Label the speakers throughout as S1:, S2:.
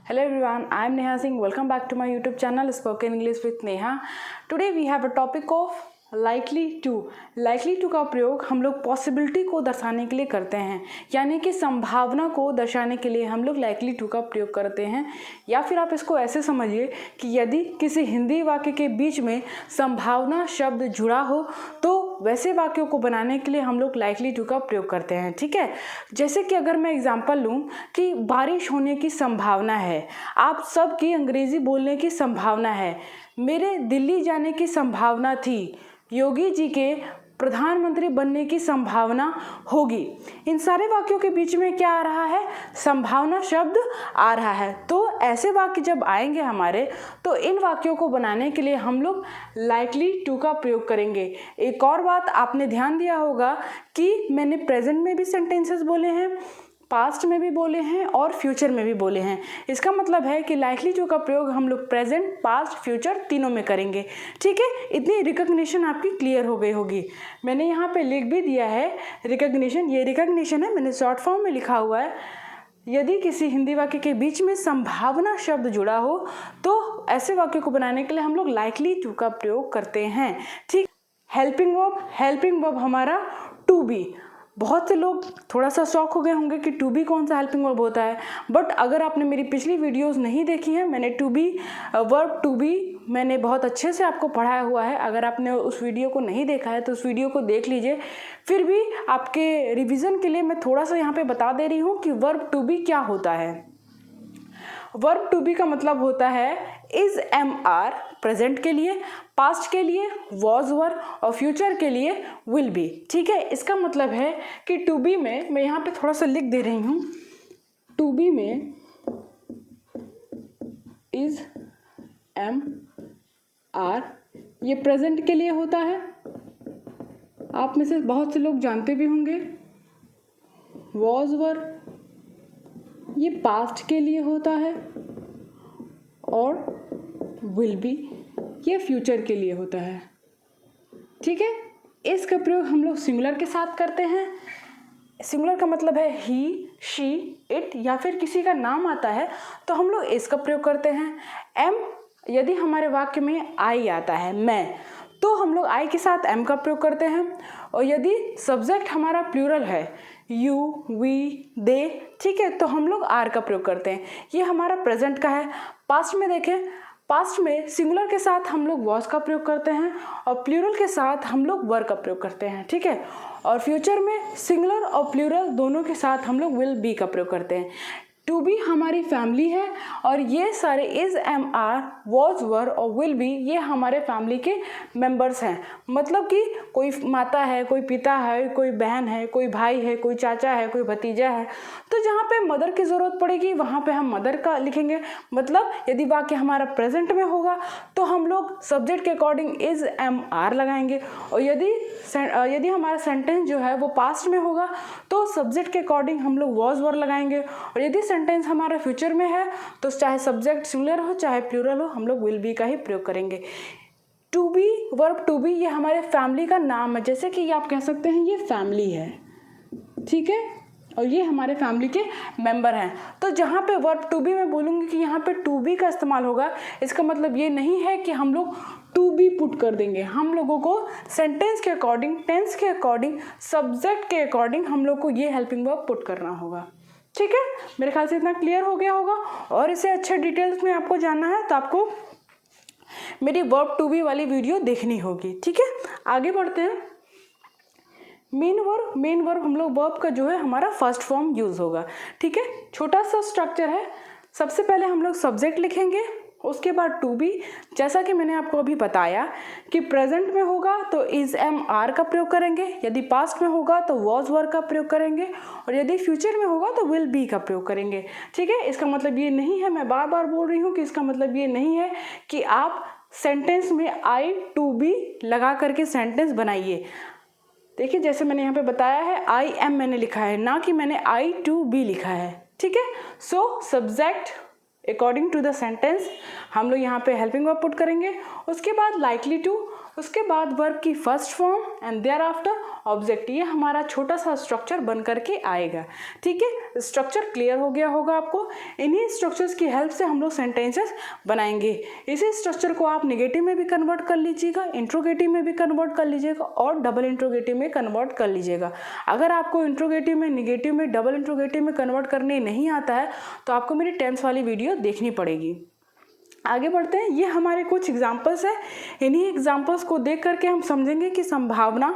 S1: Hello everyone, I am Neha Singh. Welcome back to my YouTube channel Spoken English with Neha. Today we have a topic of likely to. likely to का प्रयोग हम लोग possibility को दर्शाने के लिए करते हैं, यानी कि संभावना को दर्शाने के लिए हम लोग likely to का प्रयोग करते हैं। या फिर आप इसको ऐसे समझिए कि यदि किसी हिंदी वाक्य के बीच में संभावना शब्द जुड़ा हो तो वैसे वाक्यों को बनाने के लिए हम लोग likely to का प्रयोग करते हैं। ठीक है, जैसे कि अगर मैं एग्जांपल लूँ कि बारिश होने की संभावना है, आप सबकी अंग्रेजी बोलने की संभावना है, मेरे दिल्ली जाने की संभावना थी, योगी जी के प्रधानमंत्री बनने की संभावना होगी। इन सारे वाक्यों के बीच में क्या आ रहा है? संभावना शब्द आ रहा है। तो ऐसे वाक्य जब आएंगे हमारे, तो इन वाक्यों को बनाने के लिए हम लोग likely to का प्रयोग करेंगे। एक और बात आपने ध्यान दिया होगा कि मैंने प्रेजेंट में भी सेंटेंसेस बोले हैं, पास्ट में भी बोले हैं और फ्यूचर में भी बोले हैं। इसका मतलब है कि likely to का प्रयोग हम लोग प्रेजेंट, पास्ट, फ्यूचर तीनों में करेंगे। ठीक है, इतनी रिकॉग्निशन आपकी क्लियर हो गई होगी। मैंने यहाँ पे लिख भी दिया है रिकॉग्निशन, ये रिकॉग्निशन है, मैंने शॉर्ट फॉर्म में लिखा हुआ है। यदि किसी हिंदी वाक्य के बीच में संभावना शब्द जुड़ा हो तो ऐसे वाक्य को बनाने के लिए हम लोग likely to का प्रयोग करते हैं। ठीक, हेल्पिंग वर्ब हमारा टू बी। बहुत से लोग थोड़ा सा शॉक हो गए होंगे कि टू बी कौन सा हेल्पिंग वर्ब होता है, बट अगर आपने मेरी पिछली वीडियोस नहीं देखी हैं, मैंने वर्ब टू बी मैंने बहुत अच्छे से आपको पढ़ाया हुआ है। अगर आपने उस वीडियो को नहीं देखा है तो उस वीडियो को देख लीजिए। फिर भी आपके रिविज़न के लिए मैं थोड़ा सा यहाँ पे बता दे रही हूँ कि वर्ब टू बी क्या होता है। वर्ब टू बी का मतलब होता है इज एम आर प्रेजेंट के लिए, पास्ट के लिए वॉज वर और फ्यूचर के लिए विल बी। ठीक है, इसका मतलब है कि टू बी में मैं यहाँ पे थोड़ा सा लिख दे रही हूँ, टू बी में इज एम आर ये प्रेजेंट के लिए होता है, आप में से बहुत से लोग जानते भी होंगे। वॉज वर ये पास्ट के लिए होता है और विल बी ये फ्यूचर के लिए होता है। ठीक है, इसका प्रयोग हम लोग सिंगुलर के साथ करते हैं। सिंगुलर का मतलब है ही, शी, इट या फिर किसी का नाम आता है तो हम लोग इसका प्रयोग करते हैं। एम, यदि हमारे वाक्य में आई आता है, मैं, तो हम लोग आई के साथ एम का प्रयोग करते हैं। और यदि सब्जेक्ट हमारा प्लूरल है, यू, वी, दे, ठीक है, तो हम लोग आर का प्रयोग करते हैं। ये हमारा प्रेजेंट का है। पास्ट में देखें, पास्ट में सिंगुलर के साथ हम लोग वॉज का प्रयोग करते हैं और प्लूरल के साथ हम लोग वर का प्रयोग करते हैं। ठीक है, और फ्यूचर में सिंगुलर और प्लूरल दोनों के साथ हम लोग विल बी का प्रयोग करते हैं। टू बी हमारी फैमिली है और ये सारे is am are, was were और विल बी ये हमारे फैमिली के मेंबर्स हैं। मतलब कि कोई माता है, कोई पिता है, कोई बहन है, कोई भाई है, कोई चाचा है, कोई भतीजा है, तो जहाँ पे मदर की ज़रूरत पड़ेगी वहाँ पे हम मदर का लिखेंगे। मतलब यदि वाक्य हमारा प्रेजेंट में होगा तो हम लोग सब्जेक्ट के अकॉर्डिंग इज एम आर लगाएंगे, और यदि हमारा सेंटेंस जो है वो पास्ट में होगा तो सब्जेक्ट के अकॉर्डिंग हम लोग वॉज वर लगाएंगे, और यदि सेंटेंस हमारा फ्यूचर में है तो चाहे सब्जेक्ट सिंगुलर हो चाहे प्लूरल हो हम लोग विल बी का ही प्रयोग करेंगे। To be, verb to be ये हमारे फैमिली का नाम है, जैसे कि आप कह सकते हैं ये फैमिली है। ठीक है, और ये हमारे फैमिली के मेंबर हैं। तो जहाँ पे वर्ब टू बी मैं बोलूँगी कि यहाँ पे टू बी का इस्तेमाल होगा, इसका मतलब ये नहीं है कि हम लोग टू बी पुट कर देंगे। हम लोगों को सेंटेंस के अकॉर्डिंग, टेंस के अकॉर्डिंग, सब्जेक्ट के अकॉर्डिंग हम लोग को ये हेल्पिंग वर्ब पुट करना होगा। ठीक है, मेरे ख्याल से इतना क्लियर हो गया होगा। और इसे अच्छे डिटेल्स में आपको जानना है तो आपको मेरी वर्ब टू बी वाली वीडियो देखनी होगी। ठीक है, आगे बढ़ते हैं। मेन वर्ब हम लोग वर्ब का जो है हमारा फर्स्ट फॉर्म यूज होगा। ठीक है, छोटा सा स्ट्रक्चर है। सबसे पहले हम लोग सब्जेक्ट लिखेंगे, उसके बाद टू बी, जैसा कि मैंने आपको अभी बताया कि प्रेजेंट में होगा तो इज एम आर का प्रयोग करेंगे, यदि पास्ट में होगा तो वॉज वर का प्रयोग करेंगे, और यदि फ्यूचर में होगा तो विल बी का प्रयोग करेंगे। ठीक है, इसका मतलब ये नहीं है, मैं बार बार बोल रही हूँ कि इसका मतलब ये नहीं है कि आप सेंटेंस में आई टू बी लगा करके सेंटेंस बनाइए। देखिए, जैसे मैंने यहाँ पे बताया है आई एम मैंने लिखा है, ना कि मैंने आई टू बी लिखा है। ठीक है, so subject according to the sentence हम लोग यहाँ पे हेल्पिंग वर्ब पुट करेंगे, उसके बाद likely to, उसके बाद वर्ब की first form and thereafter object, ये हमारा छोटा सा स्ट्रक्चर बन करके आएगा। ठीक है, स्ट्रक्चर क्लियर हो गया होगा आपको। इन्हीं स्ट्रक्चर्स की हेल्प से हम लोग सेंटेंसेस बनाएंगे। इसी स्ट्रक्चर को आप नेगेटिव में भी कन्वर्ट कर लीजिएगा, इंट्रोगेटिव में भी कन्वर्ट कर लीजिएगा और डबल इंट्रोगेटिव में कन्वर्ट कर लीजिएगा। अगर आपको इंट्रोगेटिव में, नेगेटिव में, डबल इंट्रोगेटिव में कन्वर्ट करने नहीं आता है तो आपको मेरी टेंस वाली वीडियो देखनी पड़ेगी। आगे बढ़ते हैं। ये हमारे कुछ एग्जाम्पल्स है। इन्हीं एग्जाम्पल्स को देख करके हम समझेंगे कि संभावना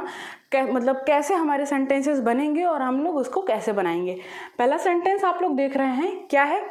S1: मतलब कैसे हमारे सेंटेंसेस बनेंगे और हम लोग उसको कैसे बनाएंगे। पहला सेंटेंस आप लोग देख रहे हैं, क्या है?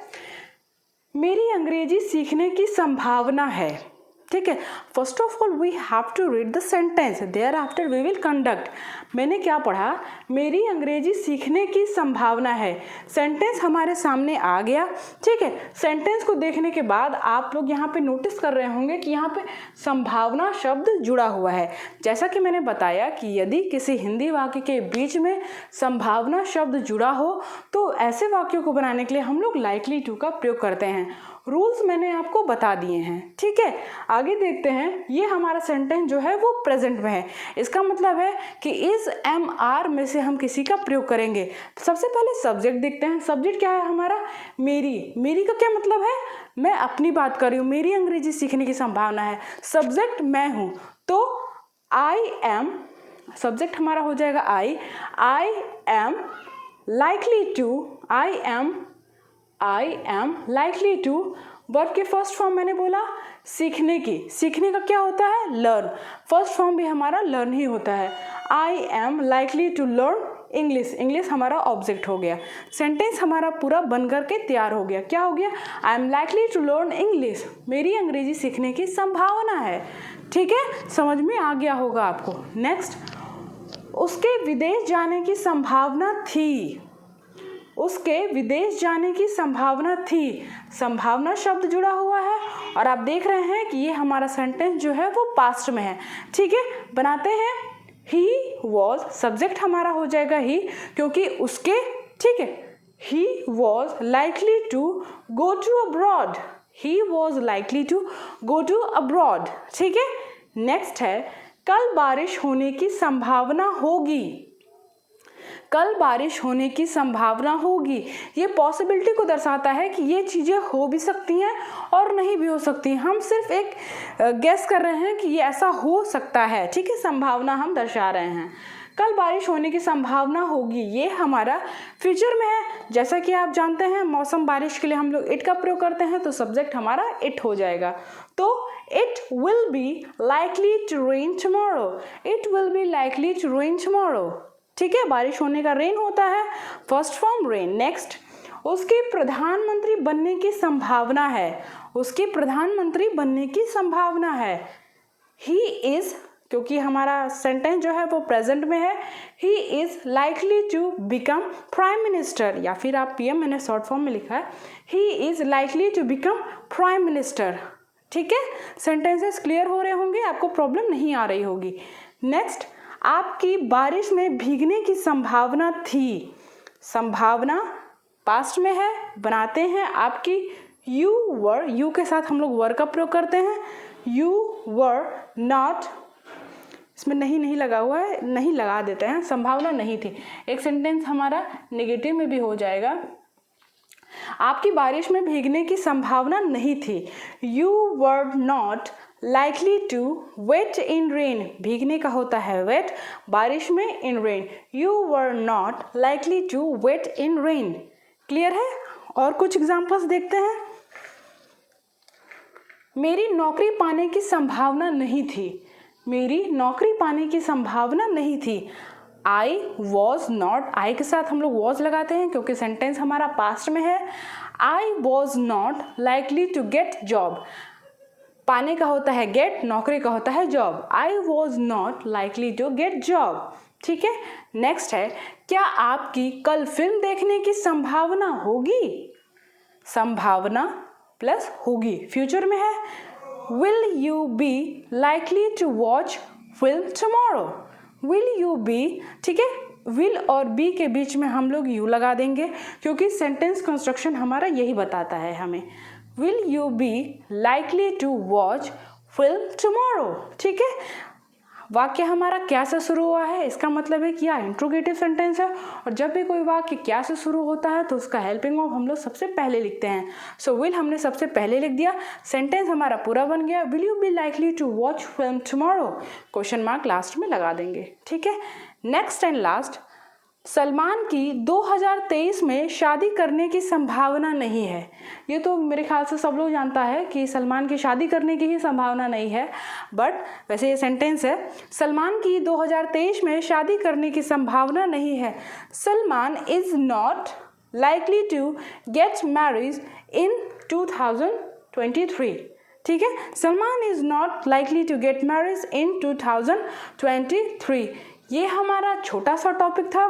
S1: मेरी अंग्रेजी सीखने की संभावना है। ठीक है, first of all we have to read the sentence, there after we will conduct. मैंने क्या पढ़ा? मेरी अंग्रेजी सीखने की संभावना है। सेंटेंस हमारे सामने आ गया। ठीक है, सेंटेंस को देखने के बाद आप लोग यहाँ पे नोटिस कर रहे होंगे कि यहाँ पे संभावना शब्द जुड़ा हुआ है। जैसा कि मैंने बताया कि यदि किसी हिंदी वाक्य के बीच में संभावना शब्द जुड़ा हो तो ऐसे वाक्यों को बनाने के लिए हम लोग लाइकली टू का प्रयोग करते हैं। रूल्स मैंने आपको बता दिए हैं। ठीक है, आगे देखते हैं। ये हमारा सेंटेंस जो है वो प्रेजेंट में है। इसका मतलब है कि इस एम आर में से हम किसी का प्रयोग करेंगे। तो सबसे पहले सब्जेक्ट देखते हैं। सब्जेक्ट क्या है हमारा? मेरी। मेरी का क्या मतलब है? मैं अपनी बात कर रही हूँ, मेरी अंग्रेजी सीखने की संभावना है। सब्जेक्ट मैं हूँ, तो आई एम, सब्जेक्ट हमारा हो जाएगा I am likely to, I am likely to. Verb के फर्स्ट फॉर्म मैंने बोला सीखने की। सीखने का क्या होता है? लर्न। फर्स्ट फॉर्म भी हमारा लर्न ही होता है। I am likely to learn English. English हमारा ऑब्जेक्ट हो गया। सेंटेंस हमारा पूरा बन करके तैयार हो गया। क्या हो गया? I am likely to learn English. मेरी अंग्रेजी सीखने की संभावना है। ठीक है, समझ में आ गया होगा आपको। नेक्स्ट, उसके विदेश जाने की संभावना थी। उसके विदेश जाने की संभावना थी। संभावना शब्द जुड़ा हुआ है और आप देख रहे हैं कि ये हमारा सेंटेंस जो है वो पास्ट में है। ठीक है, बनाते हैं। ही वॉज, सब्जेक्ट हमारा हो जाएगा ही, क्योंकि उसके, ठीक है, he was likely to go to abroad. He was likely to go to abroad. ठीक है, नेक्स्ट है, कल बारिश होने की संभावना होगी। कल बारिश होने की संभावना होगी। ये पॉसिबिलिटी को दर्शाता है कि ये चीज़ें हो भी सकती हैं और नहीं भी हो सकती हैं। हम सिर्फ एक गेस कर रहे हैं कि ये ऐसा हो सकता है। ठीक है, संभावना हम दर्शा रहे हैं। कल बारिश होने की संभावना होगी, ये हमारा फ्यूचर में है। जैसा कि आप जानते हैं मौसम बारिश के लिए हम लोग इट का प्रयोग करते हैं, तो सब्जेक्ट हमारा इट हो जाएगा। तो it will be likely to rain tomorrow. It will be likely to rain tomorrow. ठीक है, बारिश होने का रेन होता है, फर्स्ट फॉर्म रेन। नेक्स्ट, उसके प्रधानमंत्री बनने की संभावना है। उसके प्रधानमंत्री बनने की संभावना है। ही इज, क्योंकि हमारा सेंटेंस जो है वो प्रेजेंट में है, he is likely to become prime minister, या फिर आप पीएम, मैंने शॉर्ट फॉर्म में लिखा है, he is likely to become prime minister. ठीक है, सेंटेंसेस क्लियर हो रहे होंगे, आपको प्रॉब्लम नहीं आ रही होगी। नेक्स्ट, आपकी बारिश में भीगने की संभावना थी। संभावना पास्ट में है, बनाते हैं आपकी यू वर। यू के साथ हम लोग वर का प्रयोग करते हैं। यू वर नॉट, इसमें नहीं लगा हुआ है, नहीं लगा देते हैं, संभावना नहीं थी। एक सेंटेंस हमारा नेगेटिव में भी हो जाएगा। आपकी बारिश में भीगने की संभावना नहीं थी। You were not likely to wet in rain. भीगने का होता है वेट, बारिश में in rain. You were not likely to wet in rain. Clear है? और कुछ एग्जांपल्स देखते हैं। मेरी नौकरी पाने की संभावना नहीं थी। मेरी नौकरी पाने की संभावना नहीं थी। आई वॉज नॉट, आई के साथ हम लोग वॉज लगाते हैं क्योंकि सेंटेंस हमारा पास्ट में है। I was not likely to get job. पाने का होता है गेट, नौकरी का होता है job. I was not likely to get job. ठीक है, नेक्स्ट है, क्या आपकी कल फिल्म देखने की संभावना होगी। संभावना प्लस होगी, फ्यूचर में है। Will you be likely to watch film tomorrow. Will you be, ठीक है, विल और बी के बीच में हम लोग यू लगा देंगे क्योंकि सेंटेंस कंस्ट्रक्शन हमारा यही बताता है हमें। Will you be likely to watch film tomorrow. ठीक है, वाक्य हमारा क्या से शुरू हुआ है, इसका मतलब है कि यह इंट्रोगेटिव सेंटेंस है। और जब भी कोई वाक्य क्या से शुरू होता है तो उसका हेल्पिंग ऑफ हम लोग सबसे पहले लिखते हैं। सो विल हमने सबसे पहले लिख दिया, सेंटेंस हमारा पूरा बन गया। Will you be likely to watch film tomorrow, question mark last में लगा देंगे। ठीक है, नेक्स्ट एंड लास्ट, सलमान की 2023 में शादी करने की संभावना नहीं है। ये तो मेरे ख्याल से सब लोग जानता है कि सलमान की शादी करने की ही संभावना नहीं है, बट वैसे ये सेंटेंस है, सलमान की 2023 में शादी करने की संभावना नहीं है। Salman is not likely to get marriage in 2023। ठीक है, Salman is not likely to get marriage in 2023। ये हमारा छोटा सा टॉपिक था,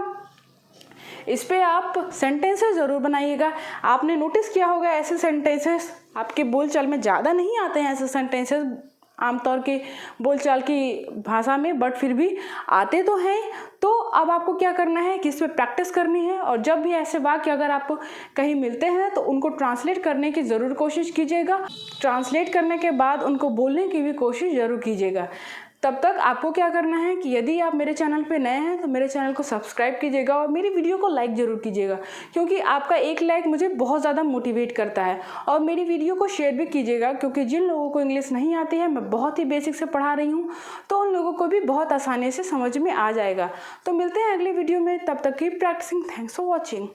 S1: इस पे आप सेंटेंसेस ज़रूर बनाइएगा। आपने नोटिस किया होगा ऐसे सेंटेंसेस आपके बोलचाल में ज़्यादा नहीं आते हैं, ऐसे सेंटेंसेस आमतौर के बोलचाल की भाषा में, बट फिर भी आते तो हैं। तो अब आपको क्या करना है कि इस पर प्रैक्टिस करनी है, और जब भी ऐसे वाक्य अगर आपको कहीं मिलते हैं तो उनको ट्रांसलेट करने की ज़रूर कोशिश कीजिएगा। ट्रांसलेट करने के बाद उनको बोलने की भी कोशिश ज़रूर कीजिएगा। तब तक आपको क्या करना है कि यदि आप मेरे चैनल पे नए हैं तो मेरे चैनल को सब्सक्राइब कीजिएगा और मेरी वीडियो को लाइक ज़रूर कीजिएगा, क्योंकि आपका एक लाइक मुझे बहुत ज़्यादा मोटिवेट करता है। और मेरी वीडियो को शेयर भी कीजिएगा, क्योंकि जिन लोगों को इंग्लिश नहीं आती है, मैं बहुत ही बेसिक से पढ़ा रही हूँ, तो उन लोगों को भी बहुत आसानी से समझ में आ जाएगा। तो मिलते हैं अगली वीडियो में, तब तक keep practising. Thanks for watching.